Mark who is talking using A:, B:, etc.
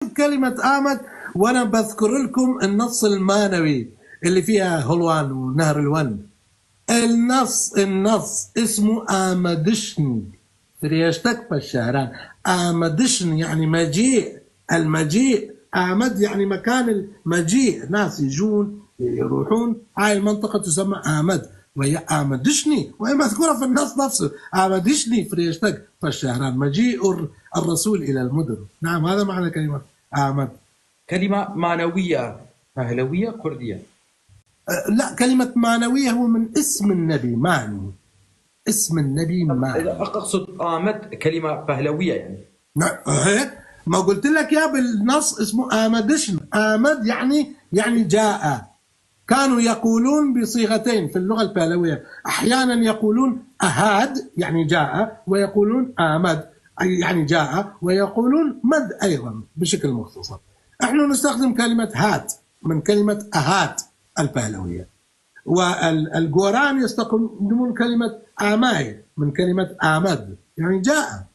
A: نكتب كلمة آمد وأنا بذكر لكم النص المانوي اللي فيها هلوان ونهر الون. النص اسمه آمدشن فريشتك بالشهران. آمدشن يعني مجيء، المجيء. آمد يعني مكان المجيء، ناس يجون يروحون، هاي المنطقة تسمى آمد، وهي آمدشني، وهي مذكورة في النص نفسه. آمدشني فريشتك بالشهران، مجيء الرسول إلى المدن. نعم، هذا معنى كلمة آمد.
B: كلمة معنوية پهلوية كردية؟
A: لا، كلمة معنوية هو من اسم النبي، معني، اسم النبي معني.
B: أقصد آمد كلمة پهلوية يعني.
A: هيك ما قلت لك يا بالنص اسمه آمدشن. آمد يعني جاء. كانوا يقولون بصيغتين في اللغة البهلوية، أحيانا يقولون أهاد يعني جاء، ويقولون آمد يعني جاء، ويقولون مد أيضا بشكل مختصر. احنا نستخدم كلمة هات من كلمة أهات البهلوية، والجوران يستخدمون كلمة آماي من كلمة آمد يعني جاء.